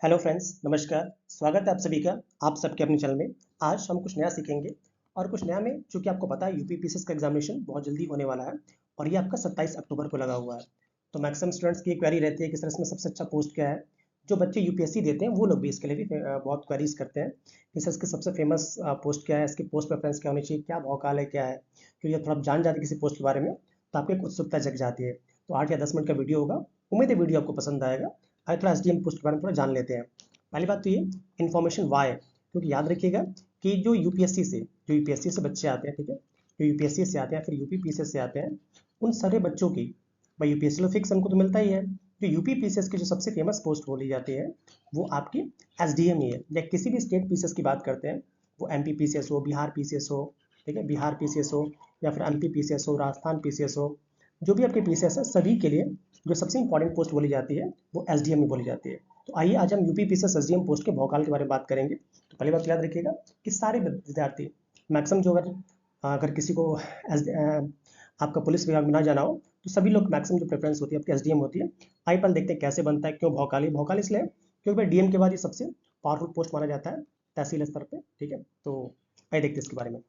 Hello friends, नमस्कार। स्वागत है आप सभी का आप सबके अपने चैनल में। आज हम कुछ नया सीखेंगे और कुछ नया में चूँकि आपको पता है यूपी पीसीएस का एग्जामिनेशन बहुत जल्दी होने वाला है और ये आपका 27 अक्टूबर को लगा हुआ है। तो मैक्सिमम स्टूडेंट्स की क्वेरी रहती है कि सर इसमें सबसे अच्छा पोस्ट क्या है। जो बच्चे यूपीएससी देते हैं वो लोग भी इसके लिए भी बहुत क्वेरीज करते हैं कि सर इसकी सबसे फेमस पोस्ट क्या है, इसकी पोस्ट प्रेफरेंस क्या होनी चाहिए, क्या भौकाल है, क्या है। क्योंकि जब थोड़ा आप जान जाते हैं किसी पोस्ट के बारे में तो आपकी एक उत्सुकता जग जाती है। तो 8 या 10 मिनट का वीडियो होगा, उम्मीद है वीडियो आपको पसंद आएगा। आइए थोड़ा एसडीएम पोस्ट के बारे में थोड़ा जान लेते हैं। पहली बात तो ये इन्फॉर्मेशन वाई, क्योंकि याद रखिएगा कि जो यूपीएससी से बच्चे आते हैं, ठीक है, जो यूपीएससी से आते हैं फिर यूपी पीसीएस से आते हैं, उन सारे बच्चों की भाई यूपीएससी तो फिक्स हमको तो मिलता ही है। जो यूपी पीसीएस की जो सबसे फेमस पोस्ट बोली जाती है वो आपकी एसडीएम ही है। या किसी भी स्टेट पीसीएस की बात करते हैं, वो एमपी पीसीएस हो, बिहार पीसीएस हो, ठीक है, बिहार पीसीएस हो या फिर एमपी पीसीएस हो, राजस्थान पीसीएस हो, जो भी आपके पीसीएस है सभी के लिए जो सबसे इंपॉर्टेंट पोस्ट बोली जाती है वो एसडीएम ही बोली जाती है। तो आइए आज हम यूपी पीसीएस एसडीएम पोस्ट के भौकाल के बारे में बात करेंगे। तो पहली बात याद रखिएगा कि सारे विद्यार्थी मैक्सिमम जो अगर अगर किसी को आपका पुलिस विभाग में ना जाना हो तो सभी लोग मैक्सिमम जो प्रेफरेंस होती है आपकी एसडीएम होती है। आइए पहले देखते हैं कैसे बनता है, क्यों भौकाली भौकाल इसलिए क्योंकि भाई डीएम के बाद ये सबसे पावरफुल पोस्ट माना जाता है तहसील स्तर पे, ठीक है। तो आइए देखते हैं इसके बारे में।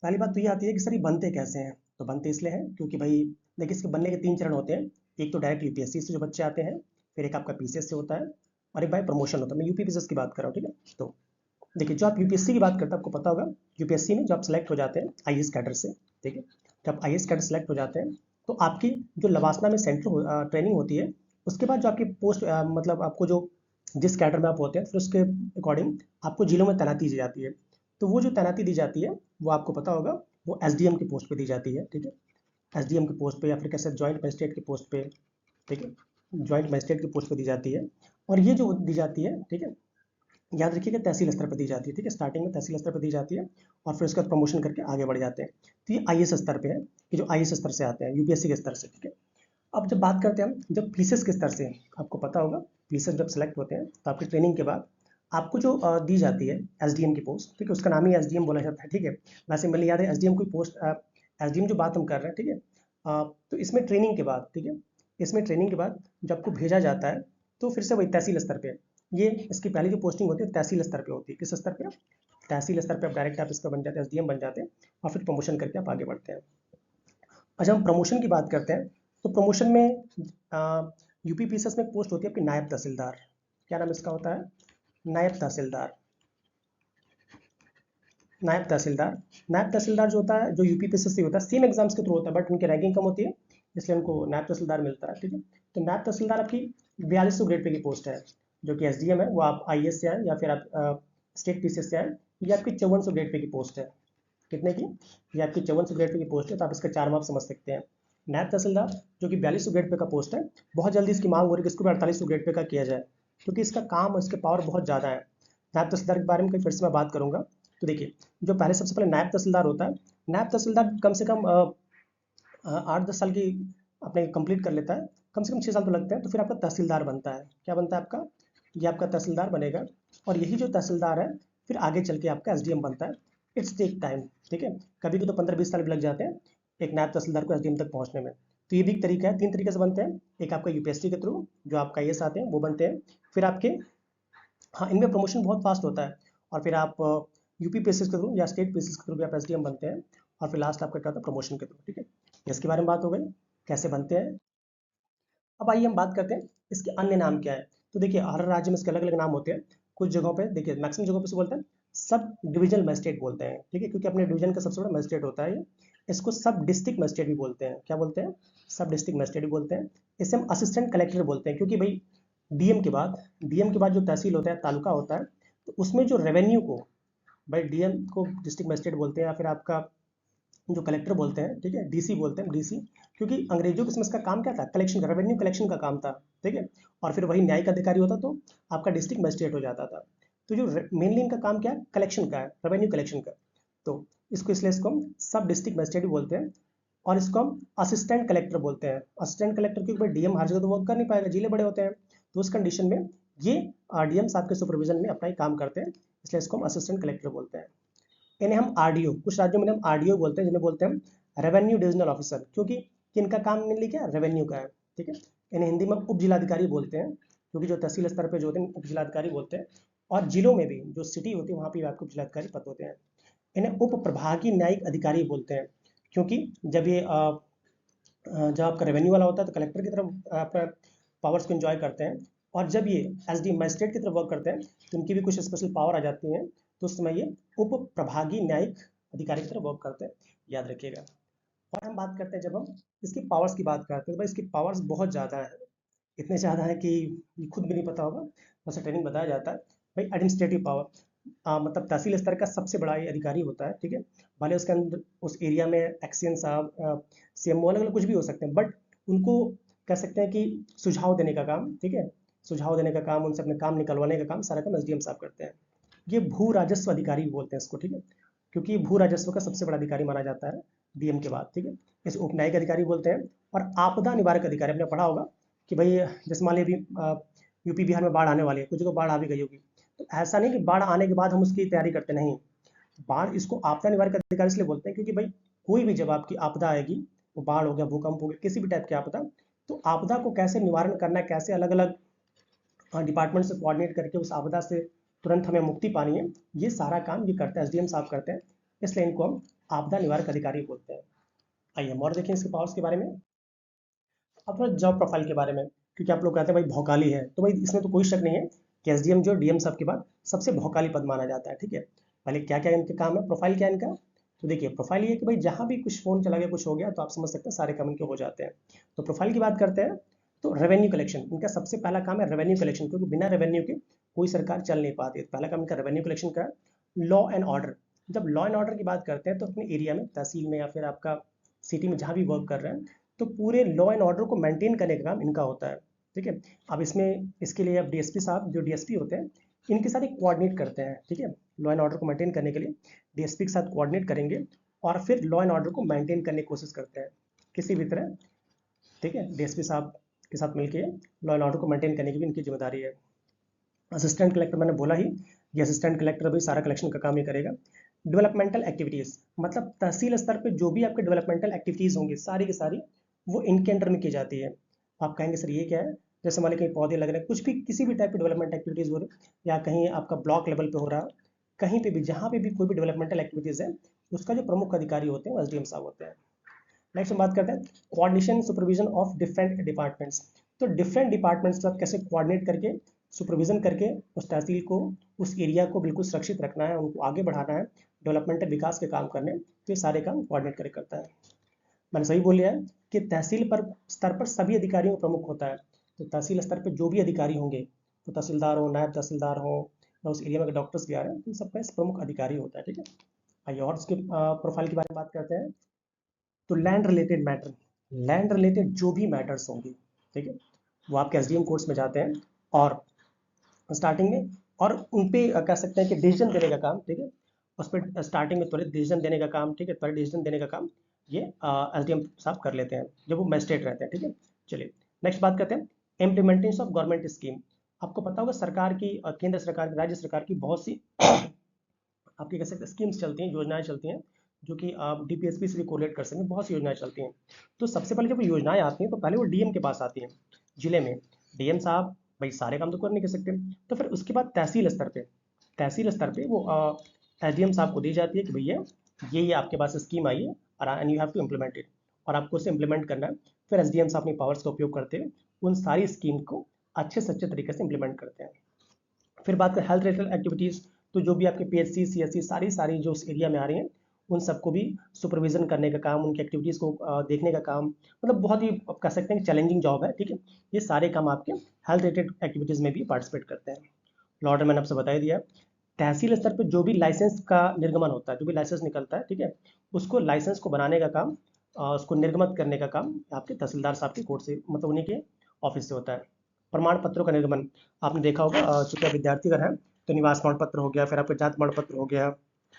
पहली बात तो ये आती है कि सर ये बनते कैसे हैं। तो बनते इसलिए हैं क्योंकि भाई देखिए इसके बनने के 3 चरण होते हैं। एक तो डायरेक्ट यूपीएससी से जो बच्चे आते हैं, फिर एक आपका पीसीएस से होता है और एक भाई प्रमोशन होता है। मैं यूपी पीसीएस की बात कर रहा हूँ, ठीक है। तो देखिए जो आप यूपीएससी की बात करते हैं आपको पता होगा यूपीएससी में जब आप सेलेक्ट हो जाते हैं आईएएस कैडर से, ठीक है, जब आईएएस कैडर सेलेक्ट हो जाते हैं तो आपकी जो लवासना में सेंट्रल ट्रेनिंग होती है, उसके बाद जो आपकी पोस्ट मतलब आपको जो जिस कैडर में आप होते हैं फिर उसके अकॉर्डिंग आपको जिलों में तैनाती दी जाती है। तो वो जो तैनाती दी जाती है वो आपको पता होगा वो एसडीएम की पोस्ट पे दी जाती है, ठीक है। एसडीएम की पोस्ट पे या फिर कैसे जॉइंट मजिस्ट्रेट की पोस्ट पे, ठीक है, जॉइंट मजिस्ट्रेट की पोस्ट पे दी जाती है। और ये जो दी जाती है, ठीक है, याद रखिएगा तहसील स्तर पर दी जाती है, ठीक है। स्टार्टिंग में तहसील स्तर पर दी जाती है और फिर उसके बाद प्रमोशन करके आगे बढ़ जाते हैं। तो ये आईएएस स्तर पे है कि जो आईएएस स्तर से आते हैं यूपीएससी के स्तर से, ठीक है। अब जब बात करते हैं हम जब पीसीएस के स्तर से, आपको पता होगा पीसीएस जब सेलेक्ट होते हैं तो आपकी ट्रेनिंग के बाद आपको जो दी जाती है एसडीएम की पोस्ट, ठीक है, उसका नाम ही एसडीएम बोला जाता है, ठीक है। वैसे मुझे याद है एसडीएम की पोस्ट, एसडीएम जो बात हम कर रहे हैं, ठीक है, तो इसमें ट्रेनिंग के बाद, ठीक है, इसमें ट्रेनिंग के बाद जब आपको भेजा जाता है तो फिर से वही तहसील स्तर पे, ये इसकी पहली जो पोस्टिंग होती है तहसील स्तर पे होती है। किस स्तर पे? तहसील स्तर पे आप डायरेक्ट आप इसका बन जाते हैं, एसडीएम बन जाते हैं और फिर प्रमोशन करके आप आगे बढ़ते हैं। अच्छा हम प्रमोशन की बात करते हैं तो प्रमोशन में यूपी पीसीएस में पोस्ट होती है आपकी नायब तहसीलदार। क्या नाम इसका होता है? नायब तहसीलदार। नायब तहसीलदार, नायब तहसीलदार जो होता है जो यूपी पीसीएस से होता है सेम एग्जाम्स के थ्रू होता है बट उनकी रैंकिंग कम होती है इसलिए उनको नायब तहसीलदार मिलता है, ठीक है। तो नायब तहसीलदार आपकी 4200 ग्रेड पे की पोस्ट है। जो कि एसडीएम है वो आप आईएएस से आए या फिर आप स्टेट पीसीएस से आए, ये आपकी 5400 ग्रेड पे की पोस्ट है। कितने की? ये आपकी 5400 ग्रेड पे की पोस्ट है, तो आप इसका 4 मार्क्स समझ सकते हैं। नायब तहसीलदार जो कि 4200 ग्रेड पे का पोस्ट है, बहुत जल्दी इसकी मांग हो रही है कि इसको भी 4800 ग्रेड पे का किया जाए क्योंकि इसका काम और इसके पावर बहुत ज़्यादा है। नायब तहसीलदार के बारे में फिर से मैं बात करूंगा। तो देखिए जो पहले सबसे पहले नायब तहसीलदार होता है, नायब तहसीलदार कम से कम 8-10 साल की अपने कंप्लीट कर लेता है, कम से कम 6 साल तो लगते हैं, तो फिर आपका तहसीलदार बनता है। क्या बनता है आपका? ये आपका तहसीलदार बनेगा और यही जो तहसीलदार है फिर आगे चल के आपका एसडीएम बनता है। इट्स टेक टाइम, ठीक है, कभी भी तो 15-20 साल भी लग जाते हैं एक नायब तहसीलदार को एसडीएम तक पहुंचने में। तो ये भी एक तरीका है, 3 तरीके से बनते हैं। एक आपका यूपीएससी के थ्रू जो आपका आईएएस आते हैं वो बनते हैं, फिर आपके, हाँ, इनमें प्रमोशन बहुत फास्ट होता है और फिर आप यूपी पीसीएस के थ्रू या स्टेट पीसीएस के थ्रू भी आप एसडीएम बनते हैं और फिर लास्ट आपका क्या होता है प्रमोशन के थ्रू, ठीक है। इसके बारे में बात हो गई कैसे बनते हैं। अब आइए हम बात करते हैं इसके अन्य नाम क्या है। तो देखिए हर राज्य में इसके अलग अलग नाम होते हैं। कुछ जगहों पे देखिए मैक्सिमम जगहों पे इसे बोलते हैं सब डिविजनल मजिस्ट्रेट बोलते हैं, ठीक है, क्योंकि अपने डिवीजन का सबसे बड़ा मजिस्ट्रेट होता है ये। इसको सब डिस्ट्रिक्ट मजिस्ट्रेट भी बोलते हैं। क्या बोलते हैं? सब डिस्ट्रिक्ट मजिस्ट्रेट भी बोलते हैं। इसे हम असिस्टेंट कलेक्टर बोलते हैं क्योंकि भाई डीएम के बाद जो तहसील होता है तालुका होता है, तो उसमें जो रेवेन्यू को भाई डीएम को डिस्ट्रिक्ट मजिस्ट्रेट बोलते हैं या फिर आपका जो कलेक्टर बोलते हैं, ठीक है, डीसी बोलते हैं, डीसी, क्योंकि अंग्रेजों के समय इसका काम क्या था? कलेक्शन का, रेवेन्यू कलेक्शन का काम था, ठीक है। और फिर वही न्यायिक अधिकारी होता तो आपका डिस्ट्रिक्ट मजिस्ट्रेट हो जाता था। तो जो मेनली इनका काम क्या है? कलेक्शन का है, रेवेन्यू कलेक्शन का। तो इसको इसलिए इसको हम सब डिस्ट्रिक्ट मजिस्ट्रेट भी बोलते हैं और इसको हम असिस्टेंट कलेक्टर बोलते हैं। असिस्टेंट कलेक्टर क्योंकि भाई डीएम हर जगह तो वो कर नहीं पाएगा, जिले बड़े होते हैं, तो उस कंडीशन में ये डीएम्स आपके सुपरविजन में अपना ही काम करते हैं, इसलिए इसको हम असिस्टेंट कलेक्टर बोलते हैं। इन्हें हम आरडीओ, कुछ राज्यों में हम आरडीओ बोलते हैं, जिन्हें बोलते हैं रेवेन्यू डिविजनल ऑफिसर, क्योंकि इनका काम मेनली क्या? रेवेन्यू का है, ठीक है। इन्हें हिंदी में उप जिलाधिकारी बोलते हैं क्योंकि जो तहसील स्तर पे जो होते हैं उप जिलाधिकारी बोलते हैं, और जिलों में भी जो सिटी होती है वहाँ पे भी आपको जिलाधिकारी पद होते हैं। इन्हें उप प्रभागीय न्यायिक अधिकारी बोलते हैं, क्योंकि जब ये जब आपका रेवेन्यू वाला होता है तो कलेक्टर की तरफ आप पावर्स को एंजॉय करते हैं, और जब ये एसडी मजिस्ट्रेट की तरफ वर्क करते हैं तो उनकी भी कुछ स्पेशल पावर आ जाती हैं, तो उस समय ये उप प्रभागीय न्यायिक अधिकारी की तरफ वर्क करते हैं, याद रखिएगा। और हम बात करते हैं, जब हम इसकी पावर्स की बात करते हैं तो भाई इसकी पावर्स बहुत ज़्यादा है, इतने ज़्यादा है कि ये खुद भी नहीं पता होगा, बस ट्रेनिंग बताया जाता है। भाई एडमिनिस्ट्रेटिव पावर, मतलब तहसील स्तर का सबसे बड़ा ये अधिकारी होता है, ठीक है। भले उसके अंदर उस एरिया में एक्सीएन साहब, सीएमओ, अलग अलग कुछ भी हो सकते हैं, बट उनको कह सकते हैं कि सुझाव देने का काम, ठीक है, सुझाव देने का काम, उनसे अपने काम निकलवाने का काम सारा काम एसडीएम साहब करते हैं। ये भू राजस्व अधिकारी भी बोलते हैं इसको, ठीक है, क्योंकि ये भू राजस्व का सबसे बड़ा अधिकारी माना जाता है डीएम के बाद, ठीक है। इसे उप न्यायिक अधिकारी बोलते हैं। और आपदा निवारक अधिकारी, आपने पढ़ा होगा कि भाई जैसे मान लीजिए अभी यूपी बिहार में बाढ़ आने वाली है, कुछ जगह बाढ़ आ भी गई होगी, तो ऐसा नहीं कि बाढ़ आने के बाद हम उसकी तैयारी करते नहीं, बाढ़ इसको आपदा निवारक अधिकारी इसलिए बोलते हैं क्योंकि भाई कोई भी जब आपकी आपदा आएगी, वो बाढ़ हो गया, भूकंप हो गया, किसी भी टाइप की आपदा, तो आपदा को कैसे निवारण करना है, कैसे अलग अलग डिपार्टमेंट से कोऑर्डिनेट करके उस आपदा से तुरंत हमें मुक्ति पानी है, ये सारा काम ये करते हैं एसडीएम साहब करते हैं, इसलिए इनको हम आपदा निवारक अधिकारी बोलते हैं। आइए हम और देखें इसके पावर्स के बारे में। अब थोड़ा जॉब प्रोफाइल के बारे में, क्योंकि आप लोग कहते हैं भाई भौकाली है, तो भाई इसमें तो कोई शक नहीं है कि एसडीएम जो डीएम साहब के बाद सबसे भौकाली पद माना जाता है, ठीक है। पहले क्या क्या इनके काम है, प्रोफाइल क्या है इनका, तो देखिए प्रोफाइल ये है कि भाई जहाँ भी कुछ फोन चला गया, कुछ हो गया, तो आप समझ सकते हैं सारे काम इनके हो जाते हैं। तो प्रोफाइल की बात करते हैं, तो रेवेन्यू कलेक्शन इनका सबसे पहला काम है, रेवेन्यू कलेक्शन, क्योंकि बिना रेवेन्यू के कोई सरकार चल नहीं पाती, पहला काम इनका रेवेन्यू कलेक्शन का। लॉ एंड ऑर्डर, जब लॉ एंड ऑर्डर की बात करते हैं तो अपने एरिया में, तहसील में या फिर आपका सिटी में जहाँ भी वर्क कर रहे हैं, तो पूरे लॉ एंड ऑर्डर को मेंटेन करने का काम इनका होता है, ठीक है। अब इसमें इसके लिए अब डीएसपी साहब, जो डीएसपी होते हैं, इनके साथ एक कोऑर्डिनेट करते हैं, ठीक है। लॉ एंड ऑर्डर को मेंटेन करने के लिए डीएसपी के साथ कोऑर्डिनेट करेंगे, और फिर लॉ एंड ऑर्डर को मेंटेन करने की कोशिश करते हैं किसी भी तरह, ठीक है। डीएसपी साहब के साथ मिलकर लॉ एंड ऑर्डर को मेंटेन करने की भी इनकी जिम्मेदारी है। असिस्टेंट कलेक्टर मैंने बोला ही, ये असिस्टेंट कलेक्टर भी सारा कलेक्शन का काम ही करेगा। डेवलपमेंटल एक्टिविटीज़, मतलब तहसील स्तर पे जो भी आपके डेवलपमेंटल एक्टिविटीज़ होंगी सारी की सारी वो इनके अंडर में की जाती है। आप कहेंगे सर ये क्या है, जैसे मान लीजिए कहीं पौधे लग रहे हैं, कुछ भी किसी भी टाइप की डेवलपमेंट एक्टिविटीज़ हो रही, या कहीं आपका ब्लॉक लेवल पे हो रहा, कहीं पे भी जहाँ पे भी कोई भी डेवलपमेंटल एक्टिविटीज़ है, उसका जो प्रमुख अधिकारी होते हैं वो एसडीएम साहब होते हैं। नेक्स्ट हम बात करते हैं coordination supervision of different departments. तो डिफरेंट डिपार्टमेंट्स के साथ कैसे कोऑर्डिनेट करके, सुपरविजन करके उस तहसील को, उस एरिया को बिल्कुल सुरक्षित रखना है, उनको आगे बढ़ाना है, डेवलपमेंटल विकास के काम करने, तो ये सारे काम कोऑर्डिनेट करके करता है। मैंने सही बोल लिया है कि तहसील पर स्तर पर सभी अधिकारियों का प्रमुख होता है, तो तहसील स्तर पर जो भी अधिकारी होंगे, तो तहसीलदार हो, नायब तहसीलदार हो, या उस एरिया में डॉक्टर्स भी आ रहे हैं, इन सबका प्रमुख अधिकारी होता है, ठीक है। आइए और इसके प्रोफाइल के बारे में बात करते हैं। तो land related matter, land related जो भी मैटर्स होंगे, ठीक है, वो आपके एसडीएम कोर्ट्स में जाते हैं, और स्टार्टिंग में, और उन पे कह सकते हैं कि डिसीजन देने का काम, ठीक है, उस पर स्टार्टिंग में त्वरित डिसीजन देने का काम, ठीक है, त्वरित डिसीजन देने का काम ये एसडीएम साहब कर लेते हैं जब वो मजिस्ट्रेट रहते हैं, ठीक है। चलिए नेक्स्ट बात करते हैं इम्प्लीमेंटेशन ऑफ गवर्नमेंट स्कीम। आपको पता होगा सरकार की, केंद्र सरकार की, राज्य सरकार की बहुत सी आपकी कह सकते हैं स्कीम्स चलती हैं, योजनाएं चलती हैं, जो कि आप डीपीएसपी से भी कोलेट कर सकते हैं, बहुत सी योजनाएं चलती हैं। तो सबसे पहले जब योजनाएं आती हैं तो पहले वो डीएम के पास आती हैं, जिले में। डीएम साहब भाई सारे काम तो कर नहीं कर सकते, तो फिर उसके बाद तहसील स्तर पे, तहसील स्तर पे वो एसडीएम साहब को दी जाती है कि भैया ये आपके पास स्कीम आई है, और and you have to implement it, और आपको उसे इम्प्लीमेंट करना है। फिर एसडीएम साहब अपनी पावर्स का उपयोग करते हुए उन सारी स्कीम को अच्छे से अच्छे तरीके से इम्प्लीमेंट करते हैं। फिर बात करें हेल्थ रिलेटेड एक्टिविटीज़, तो जो भी आपके पीएचसी सीएचसी सारी सारी जो उस एरिया में आ रही हैं, उन सबको भी सुपरविजन करने का काम, उनकी एक्टिविटीज़ को देखने का काम, मतलब बहुत ही आप कह सकते हैं चैलेंजिंग जॉब है, ठीक है। ये सारे काम आपके हेल्थ रिलेटेड एक्टिविटीज़ में भी पार्टिसिपेट करते हैं। लॉ मैंने आपसे बता ही दिया। तहसील स्तर पर जो भी लाइसेंस का निर्गमन होता है, जो भी लाइसेंस निकलता है, ठीक है, उसको लाइसेंस को बनाने का काम, उसको निर्गमित करने का काम आपके तहसीलदार साहब के कोर्ट से, मतलब उन्हीं के ऑफिस से होता है। प्रमाण पत्रों का निर्गमन, आपने देखा होगा चूंकि विद्यार्थी अगर है तो निवास प्रमाण पत्र हो गया, फिर आपका जाति प्रमाण पत्र हो गया,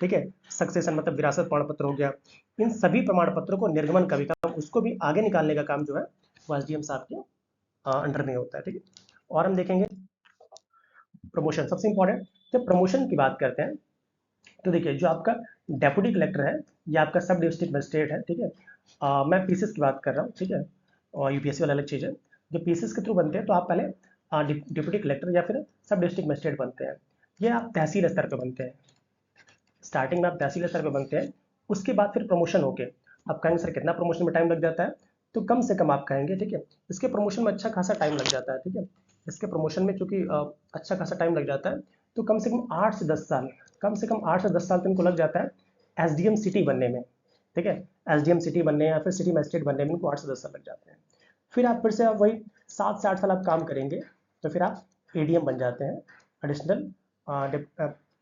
ठीक है, सक्सेशन मतलब विरासत प्रमाण पत्र हो गया, इन सभी प्रमाण पत्रों को निर्गमन का भी काम, उसको भी आगे निकालने का काम जो है वो एसडीएम साहब के अंडर में होता है, ठीक है। और हम देखेंगे प्रमोशन, सबसे इंपॉर्टेंट, जब प्रमोशन की बात करते हैं तो देखिए जो आपका डेप्यूटी कलेक्टर है या आपका सब डिस्ट्रिक्ट मजिस्ट्रेट है, ठीक है, मैं पीसीएस की बात कर रहा हूँ, ठीक है, और यूपीएससी वाला अलग चीज़ है। जो पीसीएस के थ्रू बनते हैं तो आप पहले डिप्टी कलेक्टर या फिर सब डिस्ट्रिक्ट मजिस्ट्रेट बनते हैं। ये आप तहसील स्तर पे बनते हैं। स्टार्टिंग में आप तहसील स्तर पे बनते हैं, उसके बाद फिर प्रमोशन होके आप कहेंगे सर कितना प्रमोशन में टाइम लग जाता है, तो कम से कम आप कहेंगे, ठीक है, इसके प्रमोशन में अच्छा खासा टाइम लग जाता है, ठीक है। इसके प्रमोशन में चूंकि अच्छा खासा टाइम लग जाता है, तो कम से कम 8 से 10 साल, कम से कम 8 से 10 साल तो इनको लग जाता है एसडीएम सिटी बनने में, ठीक है। एसडीएम सिटी बनने या फिर सिटी मजिस्ट्रेट बनने में इनको 8 से 10 साल लग जाते हैं। फिर आप फिर से आप वही 7 से 8 साल आप काम करेंगे, तो फिर आप एडीएम बन जाते हैं, एडिशनल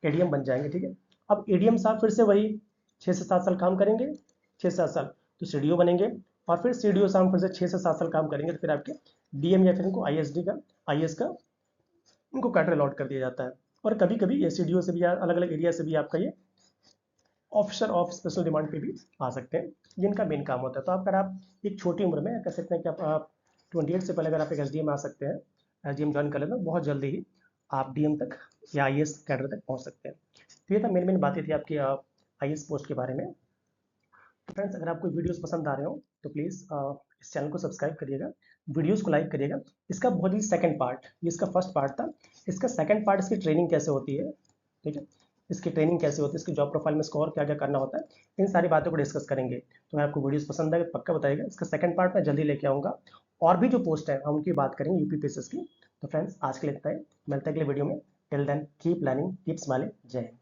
एडीएम बन जाएंगे, ठीक है। अब एडीएम साहब फिर से वही 6 से 7 साल काम करेंगे, 6 से 7 साल तो सीडीओ बनेंगे, और फिर सीडीओ साहब फिर से 6 से 7 साल काम करेंगे, तो फिर आपके डीएम या फिर इनको आईएसडी का आईएएस का उनको कैडर अलॉट कर दिया जाता है। और कभी कभी ये सीडीओ से भी अलग अलग एरिया से भी आपका ये ऑफिसर ऑफ स्पेशल डिमांड पे भी आ सकते हैं, जिनका मेन काम होता है। तो अगर आप एक छोटी उम्र में कह सकते हैं कि आप 28 से पहले अगर आप एक एसडीएम आ सकते हैं, एसडीएम ज्वाइन कर लेते हैं, बहुत जल्दी ही आप डीएम तक या आईएएस कैडर तक पहुंच सकते हैं। तो ये था मेन मेन बातें थी आपकी आईएएस पोस्ट के बारे में। तो फ्रेंड्स, अगर आपको वीडियोस पसंद आ रहे हो तो प्लीज़ इस चैनल को सब्सक्राइब करिएगा, वीडियोस को लाइक करिएगा। इसका बहुत ही सेकंड पार्ट, ये इसका फर्स्ट पार्ट था, इसका सेकंड पार्ट इसकी ट्रेनिंग कैसे होती है, ठीक है, इसकी ट्रेनिंग कैसे होती है, इसकी जॉब प्रोफाइल में स्कोर क्या क्या करना होता है, इन सारी बातों को डिस्कस करेंगे। तो आपको वीडियोस पसंद आए पक्का बताइएगा, इसका सेकंड पार्ट मैं जल्दी लेके आऊँगा। और भी जो पोस्ट है हम उनकी बात करेंगे यूपीपीएससी की। तो फ्रेंड्स, आज के लिए इतना ही, मिलते हैं अगले वीडियो में। Till then keep learning, keep smiling. जय हिंद।